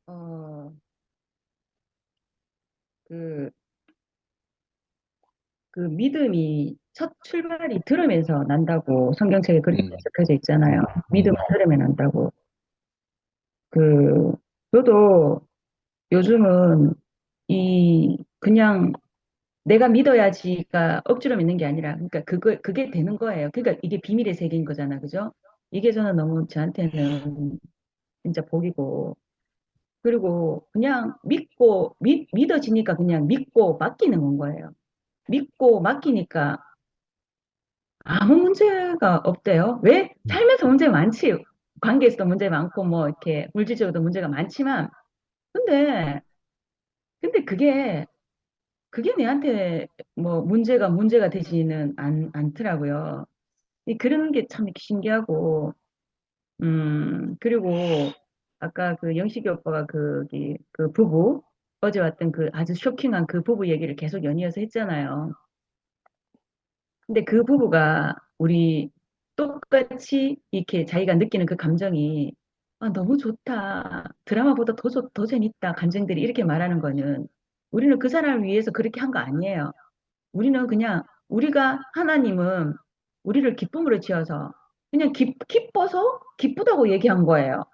어, 그, 그 믿음이 첫 출발이 들으면서 난다고 성경책에 그렇게 음, 적혀져 있잖아요. 믿음을 음, 들으면 난다고. 그, 저도 요즘은 그냥 내가 믿어야지가 억지로 믿는 게 아니라, 그러니까 그게 되는 거예요. 그러니까 이게 비밀의 세계인 거잖아. 그죠? 이게 저는 너무 저한테는 진짜 복이고. 그리고 그냥 믿어지니까 그냥 믿고 맡기는 건 거예요. 믿고 맡기니까 아무 문제가 없대요. 왜? 음, 삶에서 문제 많지. 관계에서도 문제 많고, 뭐, 이렇게, 물질적으로도 문제가 많지만, 근데, 근데 그게 내한테 뭐, 문제가 되지는 않더라고요. 그런 게 참 신기하고, 그리고, 아까 그 영식이 오빠가 그 부부, 어제 왔던 그 아주 쇼킹한 그 부부 얘기를 계속 연이어서 했잖아요. 근데 그 부부가 우리 똑같이 이렇게 자기가 느끼는 그 감정이 아, 너무 좋다. 드라마보다 더 재밌다. 감정들이 이렇게 말하는 거는 우리는 그 사람을 위해서 그렇게 한 거 아니에요. 우리는 그냥 우리가 하나님은 우리를 기쁨으로 지어서 그냥 기뻐서 기쁘다고 얘기한 거예요.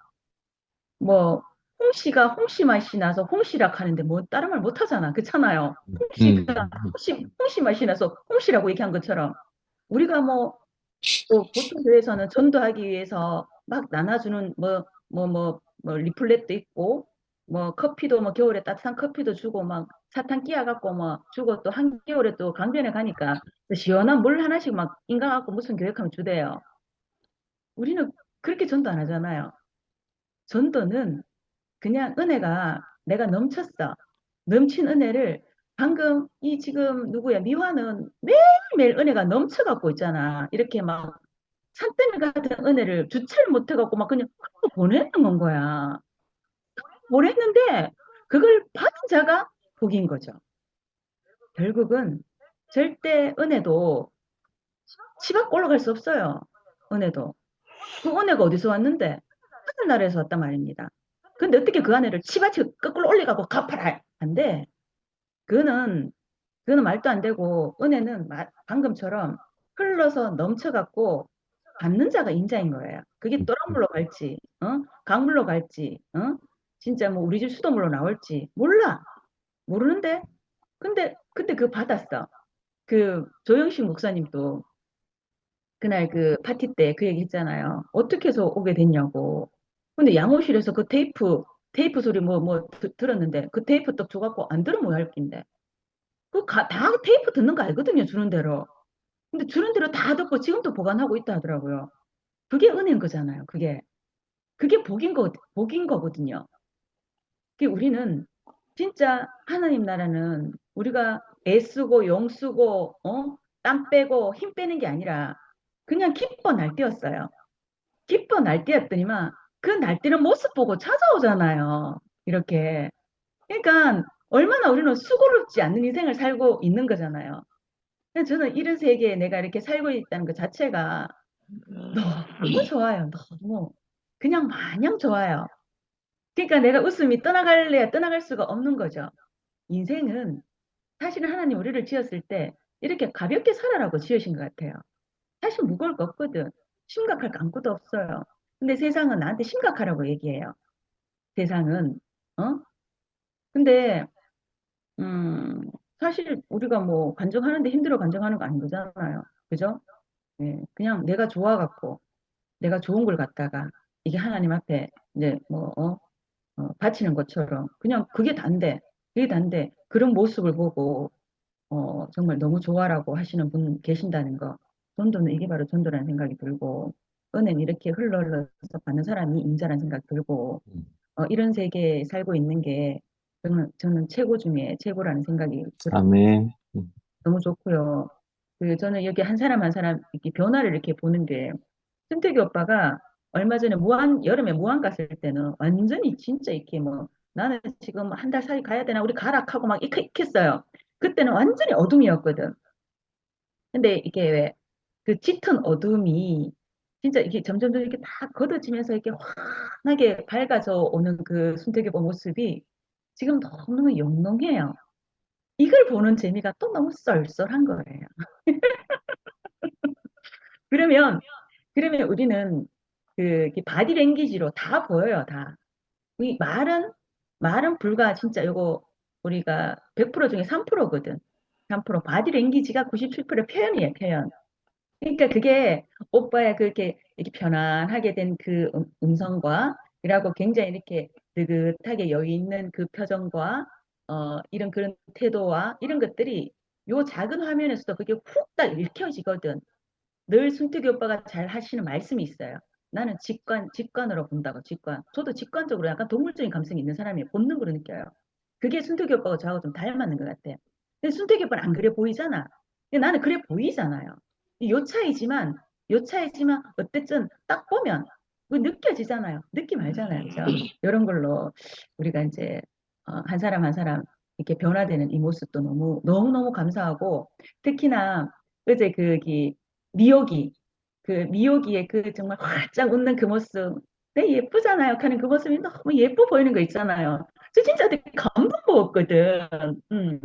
뭐 홍씨가 홍씨 맛이 나서 홍시락 하는데 뭐 다른 말 못 하잖아. 그렇잖아요. 홍씨가 음, 홍씨 맛이 나서 홍시라고 얘기한 것처럼 우리가 뭐 또 보통 교회에서는 전도하기 위해서 막 나눠주는 뭐 리플렛도 있고 뭐 커피도 뭐 겨울에 따뜻한 커피도 주고 막 사탕 끼워갖고 뭐 주고 또 한겨울에 또 강변에 가니까 또 시원한 물 하나씩 막 인가갖고 무슨 교육하면 주대요. 우리는 그렇게 전도 안 하잖아요. 전도는 그냥 은혜가 내가 넘쳤어. 넘친 은혜를 방금 이 지금 누구야? 미화는 매일매일 은혜가 넘쳐갖고 있잖아. 이렇게 막 산더미 같은 은혜를 주체를 못해갖고 막 그냥 보내는 건 거야. 보냈는데 그걸 받은 자가 복인 거죠. 결국은 절대 은혜도 치 밖 올라갈 수 없어요. 은혜도. 그 은혜가 어디서 왔는데? 하늘나라에서 왔단 말입니다. 근데 어떻게 그 은혜를 치받치 거꾸로 올려가고 갚아라. 안 돼. 그거는, 그거는 말도 안 되고 은혜는 방금처럼 흘러서 넘쳐갖고 받는 자가 인자인 거예요. 그게 또랑물로 갈지, 강물로 갈지, 진짜 뭐 우리 집 수돗물로 나올지 몰라. 모르는데 근데 그거 받았어. 그 조영식 목사님도 그날 그 파티 때 그 얘기 했잖아요. 어떻게 해서 오게 됐냐고. 근데 양호실에서 그 테이프 소리 들었는데 그 테이프 떡 줘갖고 안 들으면 뭐할 낀데. 다 테이프 듣는 거 알거든요. 주는 대로. 근데 주는 대로 다 듣고 지금도 보관하고 있다 하더라고요. 그게 은혜인 거잖아요. 그게 복인 거거든요. 우리는 진짜 하나님 나라는 우리가 애쓰고 용쓰고 땀 빼고 힘 빼는 게 아니라 그냥 기뻐 날뛰었어요. 기뻐 날뛰었더니만 그 날뛰는 모습 보고 찾아오잖아요. 이렇게. 그러니까 얼마나 우리는 수고롭지 않는 인생을 살고 있는 거잖아요. 그래서 저는 이런 세계에 내가 이렇게 살고 있다는 것 자체가 너무 좋아요. 너무. 그냥 마냥 좋아요. 그러니까 내가 웃음이 떠나갈래야 떠나갈 수가 없는 거죠. 인생은 사실은 하나님 우리를 지었을 때 이렇게 가볍게 살아라고 지으신 것 같아요. 사실 무거울 거 없거든. 심각할 거 아무것도 없어요. 근데 세상은 나한테 심각하라고 얘기해요. 세상은. 어? 근데 음, 사실 우리가 뭐 간증하는데 힘들어 간증하는 거 아닌 거잖아요. 그죠? 예, 그냥 내가 좋아갖고 내가 좋은 걸 갖다가 이게 하나님 앞에 이제 바치는 것처럼 그냥 그게 단데 그런 모습을 보고 정말 너무 좋아라고 하시는 분 계신다는 거. 전도는 이게 바로 전도라는 생각이 들고 은혜는 이렇게 흘러서 받는 사람이 인자라는 생각이 들고 이런 세계에 살고 있는 게 저는 최고 중에 최고라는 생각이 들어요. 아멘. 너무 좋고요. 저는 여기 한 사람 한 사람 이렇게 변화를 이렇게 보는 게 승택이 오빠가 얼마 전에 여름에 무안 갔을 때는 완전히 진짜 이렇게 뭐 나는 지금 한 달 사이 가야 되나 우리 가라 하고 막 익혔어요. 그때는 완전히 어둠이었거든. 근데 이게 왜 그 짙은 어둠이 진짜 이게 점점점 이렇게 다 걷어지면서 이렇게 환하게 밝아져 오는 그 순택의 모습이 지금 너무너무 영롱해요. 이걸 보는 재미가 또 너무 쏠쏠한 거예요. 그러면, 그러면 우리는 그 바디랭귀지로 다 보여요, 다. 이 말은 불과 진짜 요거 우리가 100% 중에 3%거든. 3% 바디랭귀지가 97% 표현이에요, 표현. 그러니까 그게 오빠의 그렇게 이렇게 편안하게 된 그 음성과 이라고 굉장히 이렇게 느긋하게 여유 있는 그 표정과 이런 그런 태도와 이런 것들이 요 작은 화면에서도 그게 훅 딱 읽혀지거든. 늘 순택이 오빠가 잘 하시는 말씀이 있어요. 나는 직관으로 본다고, 직관. 저도 직관적으로 약간 동물적인 감성이 있는 사람이에요. 본능으로 느껴요. 그게 순택이 오빠가 저하고 좀 닮았는 것 같아. 근데 순택이 오빠는 안 그래 보이잖아. 근데 나는 그래 보이잖아요. 요 차이지만, 요 차이지만, 어쨌든 딱 보면, 그 느껴지잖아요. 느낌 알잖아요. 그죠? 이런 걸로 우리가 이제, 한 사람 한 사람 이렇게 변화되는 이 모습도 너무너무 감사하고, 특히나, 어제 미호기, 그 미호기의 그 정말 활짝 웃는 그 모습, 되게 예쁘잖아요. 하는 그 모습이 너무 예뻐 보이는 거 있잖아요. 저 진짜 되게 감동 먹었거든. 음.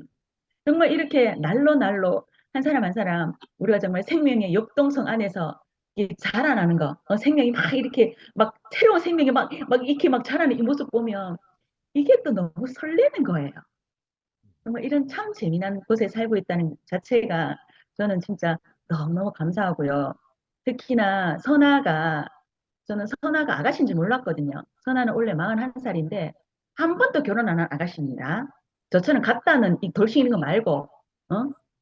정말 이렇게 날로 날로 한 사람 한 사람 우리가 정말 생명의 역동성 안에서 이게 자라나는 거, 생명이 막 이렇게 막 새로운 생명이 막 이렇게 막 자라는 이 모습 보면 이게 또 너무 설레는 거예요. 정말 이런 참 재미난 곳에 살고 있다는 자체가 저는 진짜 너무너무 감사하고요. 특히나 저는 선아가 아가씨인 줄 몰랐거든요. 선아는 원래 41살인데 한 번도 결혼 안 한 아가씨입니다. 저처럼 갔다는 이 돌싱이는 거 말고, 어?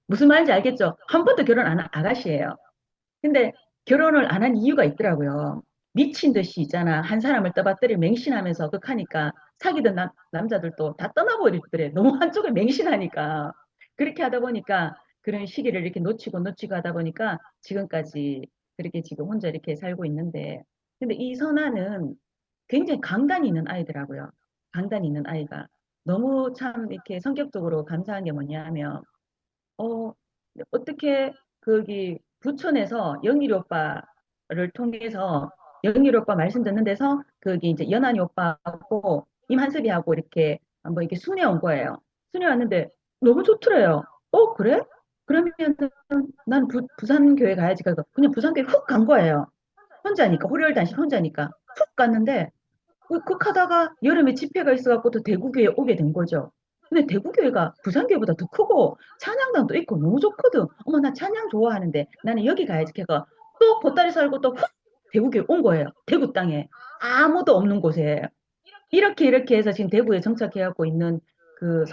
무슨 말인지 알겠죠? 한 번도 결혼 안 한 아가씨예요. 근데 결혼을 안 한 이유가 있더라고요. 미친 듯이 있잖아. 한 사람을 떠받들이 맹신하면서 극하니까 사귀던 남자들도 다 떠나버리더래. 너무 한쪽을 맹신하니까. 그렇게 하다 보니까 그런 시기를 이렇게 놓치고 하다 보니까 지금까지 그렇게 지금 혼자 이렇게 살고 있는데. 근데 이 선아는 굉장히 강단이 있는 아이더라고요. 강단이 있는 아이가. 너무 참 이렇게 성격적으로 감사한 게 뭐냐면 어, 어떻게 거기 부천에서 영일이 오빠를 통해서 영일이 오빠 말씀 듣는 데서 거기 이제 연한이 오빠하고 임한섭이하고 이렇게 한번 이렇게 순회 온 거예요. 순회 왔는데 너무 좋더래요. 그래? 그러면 난 부산 교회 가야지. 그냥 부산 교회 훅 간 거예요. 혼자니까 호리월 단신 혼자니까 훅 갔는데 하다가 여름에 집회가 있어갖고 또 대구교회 오게 된 거죠. 근데 대구교회가 부산교회보다 더 크고 찬양단도 있고 너무 좋거든. 어머 나 찬양 좋아하는데 나는 여기 가야지. 걔가 또 보따리 살고 또 훅 대구교회 온 거예요. 대구 땅에 아무도 없는 곳에 이렇게 해서 지금 대구에 정착해갖고 있는 그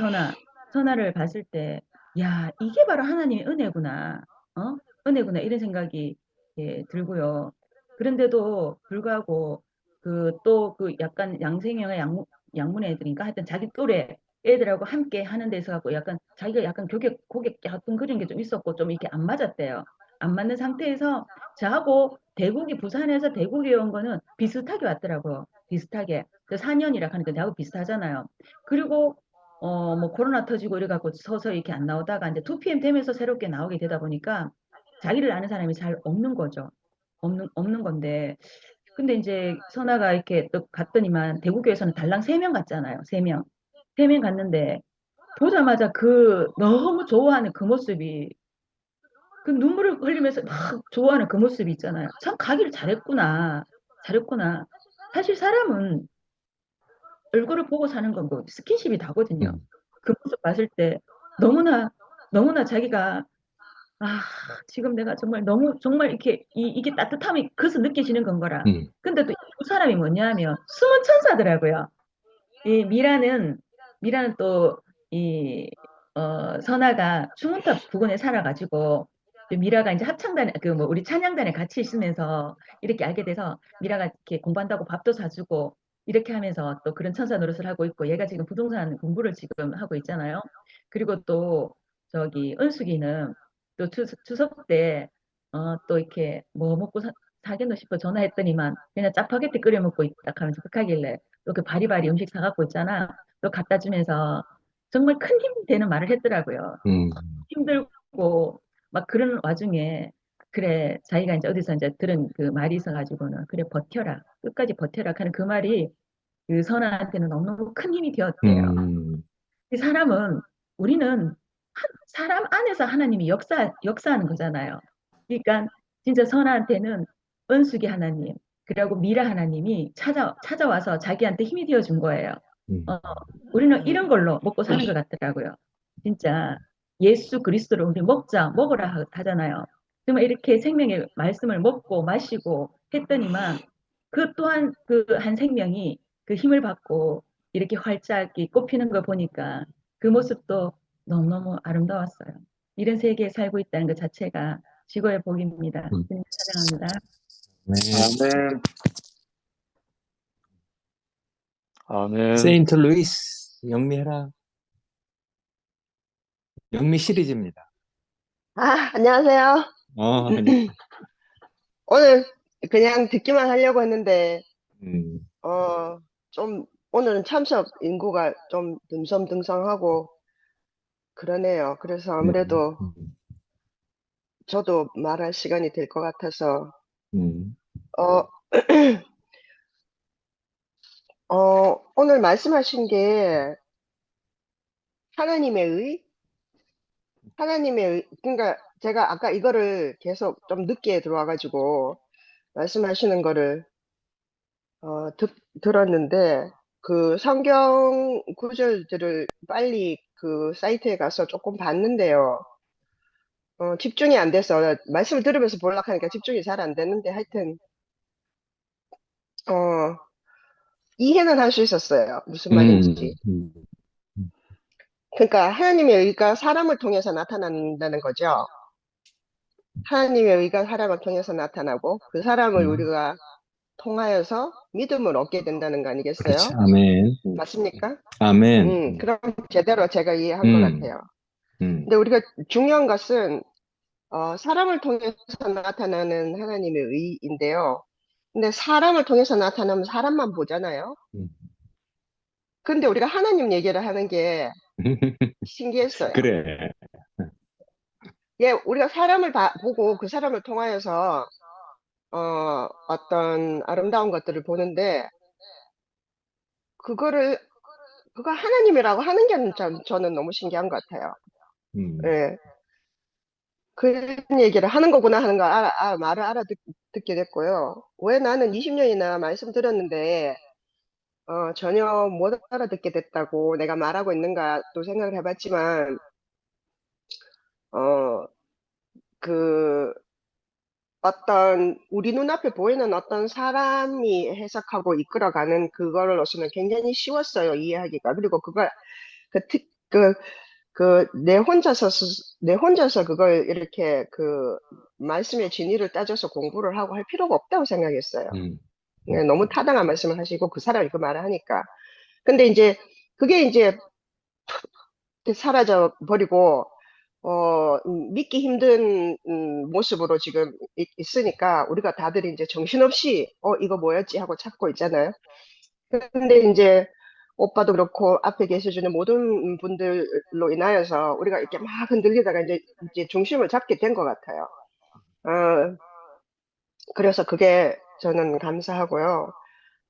선아를 봤을 때, 야, 이게 바로 하나님의 은혜구나. 어? 은혜구나. 이런 생각이 예, 들고요. 그런데도 불구하고 또 그 약간 양생형의 양문 애들인가 하여튼 자기 또래 애들하고 함께 하는 데서 갖고 약간 자기가 약간 고개 약간 그런 게 좀 있었고 좀 이렇게 안 맞았대요. 안 맞는 상태에서 저하고 대국이 부산에서 대국에 온 거는 비슷하게 왔더라고요. 비슷하게. 4년이라 하니까 나하고 비슷하잖아요. 그리고 뭐 코로나 터지고 이래갖고 서서히 이렇게 안 나오다가 이제 2PM 되면서 새롭게 나오게 되다 보니까 자기를 아는 사람이 잘 없는 거죠. 없는 건데. 근데 이제 선아가 이렇게 또 갔더니만 대구교에서는 달랑 3명 갔잖아요. 3명. 3명 갔는데 보자마자 그 너무 좋아하는 그 모습이 그 눈물을 흘리면서 막 좋아하는 그 모습이 있잖아요. 참 가기를 잘했구나. 잘했구나. 사실 사람은 얼굴을 보고 사는 건 뭐 스킨십이 다거든요. 음, 그 모습 봤을 때 너무나 너무나 자기가 아 지금 내가 정말 너무 정말 이렇게 이게 따뜻함이 그래서 느껴지는 건 거라. 음, 근데 또 이 사람이 뭐냐면 숨은 천사더라고요. 이 미라는 또 이 선아가 추문탑 부근에 살아가지고 그 미라가 이제 합창단에 그 뭐 우리 찬양단에 같이 있으면서 이렇게 알게 돼서 미라가 이렇게 공부한다고 밥도 사주고 이렇게 하면서 또 그런 천사 노릇을 하고 있고 얘가 지금 부동산 공부를 지금 하고 있잖아요. 그리고 또 저기 은숙이는 또 추석 때 또 이렇게 뭐 먹고 사겠노 싶어 전화했더니만 그냥 짜파게티 끓여 먹고 있다 하면서 극하길래 또 그 바리바리 음식 사갖고 있잖아. 또 갖다 주면서 정말 큰 힘 되는 말을 했더라고요. 음, 힘들고 막 그런 와중에 그래, 자기가 이제 어디서 이제 들은 그 말이 있어가지고는, 그래, 버텨라. 끝까지 버텨라 하는 그 말이 그 선아한테는 너무너무 큰 힘이 되었대요. 음, 이 사람은, 우리는 사람 안에서 하나님이 역사하는 거잖아요. 그러니까 진짜 선아한테는 은숙이 하나님, 그리고 미라 하나님이 찾아와서 자기한테 힘이 되어 준 거예요. 음, 어, 우리는 이런 걸로 먹고 사는 것 같더라고요. 진짜 예수 그리스도를 우리 먹으라 하잖아요. 정말 이렇게 생명의 말씀을 먹고 마시고 했더니만 그 또한 그 한 생명이 그 힘을 받고 이렇게 활짝 이 꽃피는 걸 보니까 그 모습도 너무너무 아름다웠어요. 이런 세계에 살고 있다는 것 자체가 지고의 복입니다. 음. 주님 찬양합니다. 네. 아멘. 아멘. 세인트 루이스, 영미해라. 영미 시리즈입니다. 안녕하세요. 아니, 오늘 그냥 듣기만 하려고 했는데, 음, 오늘은 참석 인구가 좀 듬성듬성하고 그러네요. 그래서 음, 아무래도 음, 저도 말할 시간이 될 것 같아서, 음, 어, 오늘 말씀하신 게 하나님의 의? 그러니까 제가 아까 이거를 계속 좀 늦게 들어와가지고 말씀하시는 거를 들었는데, 그 성경 구절들을 빨리 그 사이트에 가서 조금 봤는데요. 집중이 안 돼서, 말씀을 들으면서 보려고 하니까 집중이 잘 안 되는데, 하여튼, 어, 이해는 할 수 있었어요. 무슨 음, 말인지. 음, 그러니까 하나님의 의가 사람을 통해서 나타난다는 거죠. 하나님의 의가 사람을 통해서 나타나고, 그 사람을 음. 우리가 통하여서 믿음을 얻게 된다는 거 그렇죠. 아니겠어요? 아멘. 맞습니까? 아멘. 그럼 제대로 제가 이해한 것 음, 같아요. 음, 근데 우리가 중요한 것은 사람을 통해서 나타나는 하나님의 의인데요. 근데 사람을 통해서 나타나면 사람만 보잖아요. 음. 근데 우리가 하나님 얘기를 하는 게 신기했어요. 그래. 예, 우리가 사람을 보고 그 사람을 통하여서 어떤 아름다운 것들을 보는데 그거를 그거 하나님이라고 하는 게 저는 너무 신기한 것 같아요. 음, 예, 그런 얘기를 하는 거구나 하는 거 말을 알아듣게 됐고요. 왜 나는 20년이나 말씀 들었는데 전혀 못 알아듣게 됐다고 내가 말하고 있는가 또 생각을 해봤지만, 어, 그, 어떤, 우리 눈앞에 보이는 어떤 사람이 해석하고 이끌어가는 그거로서는 굉장히 쉬웠어요, 이해하기가. 그리고 그걸, 그, 특, 그, 내 혼자서 그걸 이렇게 말씀의 진리를 따져서 공부를 하고 할 필요가 없다고 생각했어요. 음, 예, 너무 타당한 말씀을 하시고 그 사람이 그 말을 하니까. 근데 이제, 그게 이제 사라져 버리고 믿기 힘든 모습으로 지금 있으니까 우리가 다들 이제 정신없이 이거 뭐였지 하고 찾고 있잖아요. 근데 이제 오빠도 그렇고 앞에 계셔주는 모든 분들로 인하여서 우리가 이렇게 막 흔들리다가 이제 중심을 잡게 된 것 같아요. 어, 그래서 그게 저는 감사하고요.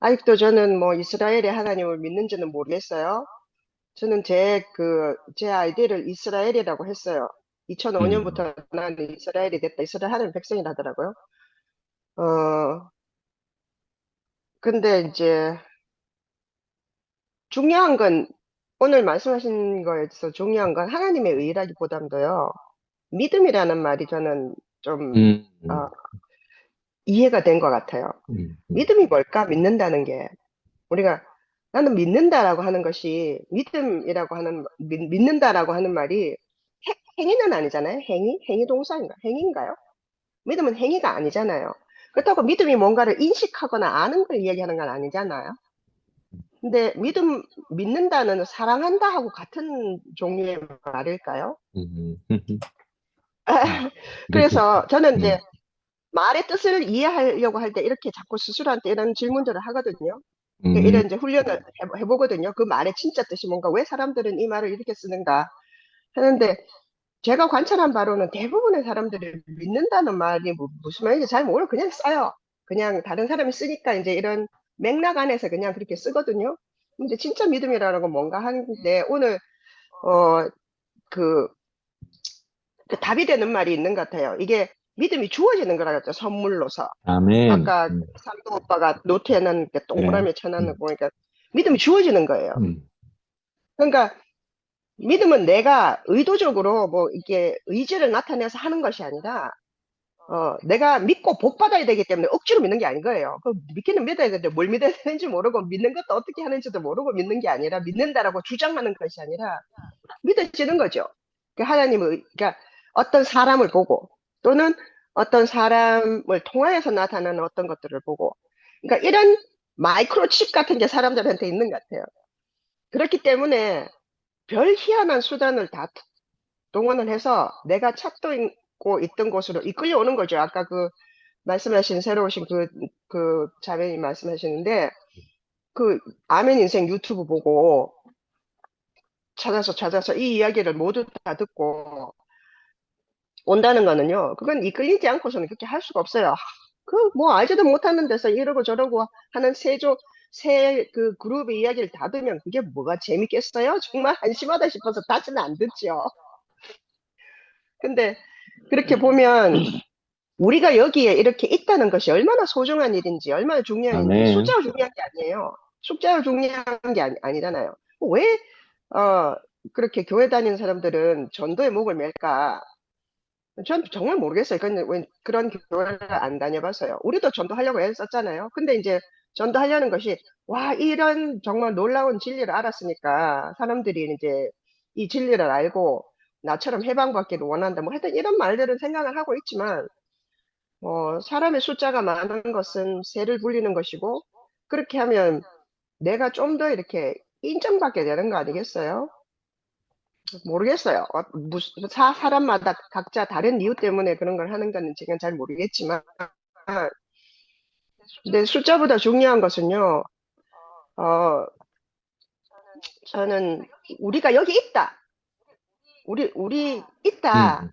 아직도 저는 뭐 이스라엘의 하나님을 믿는지는 모르겠어요. 저는 제 아이디를 이스라엘이라고 했어요. 음, 2005년부터 나는 이스라엘이 됐다. 이스라엘 하나님 백성이라 하더라고요. 어, 근데 이제 중요한 건, 오늘 말씀하신 거에서 중요한 건 하나님의 의라기보담도요, 믿음이라는 말이 저는 좀, 음, 어, 이해가 된 것 같아요. 음, 믿음이 뭘까? 믿는다는 게. 우리가, 나는 믿는다라고 하는 것이, 믿는다라고 하는 말이 행위는 아니잖아요. 행위 동사인가? 행위인가요? 믿음은 행위가 아니잖아요. 그렇다고 믿음이 뭔가를 인식하거나 아는 걸 이야기하는 건 아니잖아요. 근데 믿는다는 사랑한다 하고 같은 종류의 말일까요? 음, 그래서 저는 음, 이제 말의 뜻을 이해하려고 할 때 이렇게 자꾸 스스로한테 이런 질문들을 하거든요. 음, 이런 이제 훈련을 해보거든요. 그 말의 진짜 뜻이 뭔가, 왜 사람들은 이 말을 이렇게 쓰는가 하는데, 제가 관찰한 바로는 대부분의 사람들이 믿는다는 말이 무슨 말인지 잘 모르고 그냥 써요. 그냥 다른 사람이 쓰니까 이제 이런 맥락 안에서 그냥 그렇게 쓰거든요. 근데 진짜 믿음이라는 건 뭔가 하는데 오늘 그 답이 되는 말이 있는 것 같아요. 이게 믿음이 주어지는 거라 그랬죠. 선물로서. 아멘. 아까 삼도 오빠가 노트에는 동그라미 그래. 쳐놨는 거 보니까 믿음이 주어지는 거예요. 음. 그러니까 믿음은 내가 의도적으로 뭐 이게 의지를 나타내서 하는 것이 아니라 내가 믿고 복 받아야 되기 때문에 억지로 믿는 게 아닌 거예요. 그 믿기는 믿어야 되는데 뭘 믿어야 되는지 모르고 믿는 것도 어떻게 하는지도 모르고 믿는 게 아니라 믿는다라고 주장하는 것이 아니라 믿어지는 거죠. 그러니까 어떤 사람을 보고 또는 어떤 사람을 통하여서 나타나는 어떤 것들을 보고 그러니까 이런 마이크로칩 같은 게 사람들한테 있는 것 같아요. 그렇기 때문에 별 희한한 수단을 다 동원을 해서 내가 찾고 있던 곳으로 이끌려 오는 거죠. 아까 그 말씀하신 새로 오신 그 자매님 말씀하시는데 그 아멘 인생 유튜브 보고 찾아서 이 이야기를 모두 다 듣고 온다는 거는요. 그건 이끌리지 않고서는 그렇게 할 수가 없어요. 그 뭐 알지도 못하는 데서 이러고 저러고 하는 새 그 그룹의 이야기를 다 들으면 그게 뭐가 재밌겠어요? 정말 한심하다 싶어서 다시는 안 듣죠. 근데 그렇게 보면 우리가 여기에 이렇게 있다는 것이 얼마나 소중한 일인지 얼마나 중요한 일인지 아멘. 숫자가 중요한 게 아니에요. 숫자가 중요한 게 아니잖아요. 왜 그렇게 교회 다니는 사람들은 전도에 목을 맬까? 전 정말 모르겠어요. 왜 그런 교회를 안 다녀봐서요. 우리도 전도하려고 애썼잖아요. 근데 이제 전도하려는 것이 와 이런 정말 놀라운 진리를 알았으니까 사람들이 이제 이 진리를 알고 나처럼 해방받기를 원한다. 뭐 하여튼 이런 말들은 생각을 하고 있지만 사람의 숫자가 많은 것은 새를 불리는 것이고 그렇게 하면 내가 좀 더 이렇게 인정받게 되는 거 아니겠어요? 모르겠어요. 사람마다 각자 다른 이유 때문에 그런 걸 하는 거는 제가 잘 모르겠지만, 근데 숫자보다 중요한 것은요, 어, 저는 우리가 여기 있다. 우리 있다.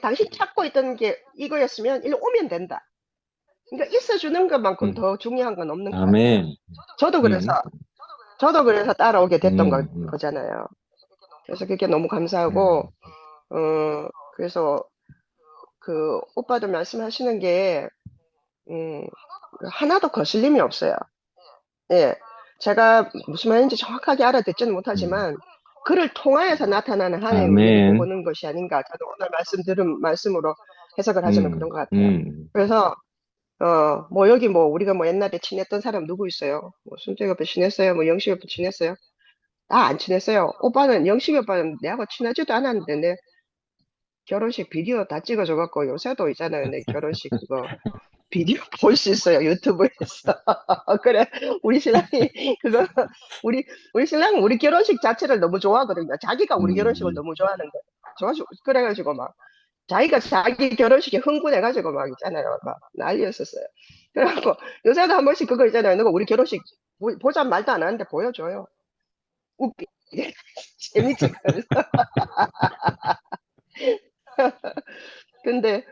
당신 찾고 있던 게 이거였으면 일로 오면 된다. 그러니까 있어주는 것만큼 더 중요한 건 없는 것 같아요. 아멘. 저도 그래서 따라오게 됐던 거잖아요. 그래서 그게 너무 감사하고, 그래서 그 오빠도 말씀하시는 게 하나도 거슬림이 없어요. 예, 제가 무슨 말인지 정확하게 알아듣지는 못하지만 그를 통하여서 나타나는 하나님의 은혜를 보는 것이 아닌가. 저도 오늘 들은 말씀으로 해석을 하자면 그런 것 같아요. 그래서 뭐 여기 뭐 우리가 뭐 옛날에 친했던 사람 누구 있어요? 뭐 순재 오빠 친했어요? 뭐 영식 오빠 친했어요? 안 친했어요. 영식 오빠는 내하고 친하지도 않았는데 내 결혼식 비디오 다 찍어줘갖고 요새도 있잖아요. 내 결혼식 그거 비디오 볼 수 있어요. 유튜브에서. 그래, 우리 신랑이 그거 우리 신랑은 우리 결혼식 자체를 너무 좋아하거든요. 자기가 우리 결혼식을 너무 좋아하는 거예요. 그래가지고 막 자기가 자기 결혼식에 흥분해가지고 막 있잖아요. 막 난리였었어요. 그래갖고 요새도 한 번씩 그거 있잖아요. 너가 우리 결혼식 보자 말도 안 하는데 보여줘요. 웃기. 재밌지. 근데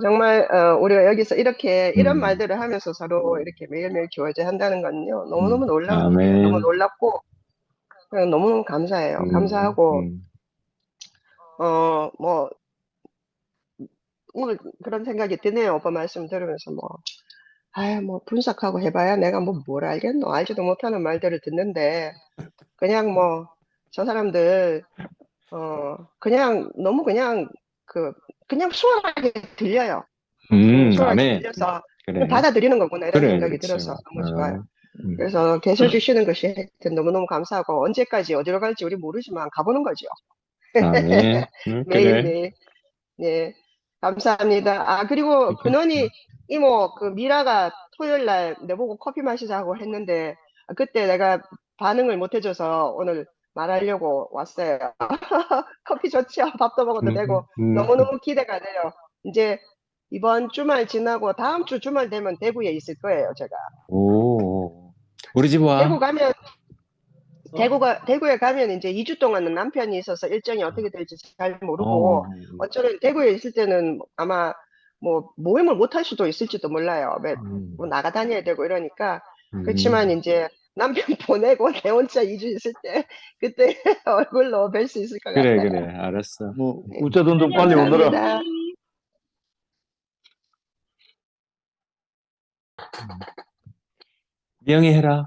정말 우리가 여기서 이런 말들을 하면서 서로 이렇게 매일매일 교제 한다는 건요. 너무너무 놀라운 일이에요. 너무 놀랍고 그냥 너무너무 감사해요. 감사하고 뭐 오늘 그런 생각이 드네요. 오빠 말씀 들으면서 뭐 분석하고 해봐야 내가 뭘 알겠노. 알지도 못하는 말들을 듣는데 그냥 저 사람들 그냥 너무 그냥 그냥 수월하게 들려요. 수월하게 아멘. 들려서 그래. 받아들이는 거구나 이런 그래, 생각이 그렇죠. 들어서 너무 좋아요. 그래서 계셔 주시는 것이 하여튼 너무너무 감사하고 언제까지 어디로 갈지 우리 모르지만 가보는 거죠. 아멘. 그래. 매일매일. 네. 감사합니다. 그리고 근원이 이모 미라가 토요일 날 내보고 커피 마시자고 했는데 그때 내가 반응을 못 해줘서 오늘 말하려고 왔어요. 커피 좋지요. 밥도 먹어도 되고 너무너무 기대가 돼요. 이제 이번 주말 지나고 다음 주 주말 되면 대구에 있을 거예요, 제가. 오, 우리 집 와. 대구 가면 대구에 가면 이제 2주 동안은 남편이 있어서 일정이 어떻게 될지 잘 모르고, 어쩌면 대구에 있을 때는 아마 뭐 모임을 못 할 수도 있을지도 몰라요. 뭐 나가 다녀야 되고 이러니까. 그렇지만 이제 남편 보내고 내 혼자 2주 있을 때 그때 얼굴로 뵐 수 있을 것 그래, 같아요. 그래. 알았어. 뭐, 어쨌든 좀 빨리 오너라. 감사합니다. 명예해라.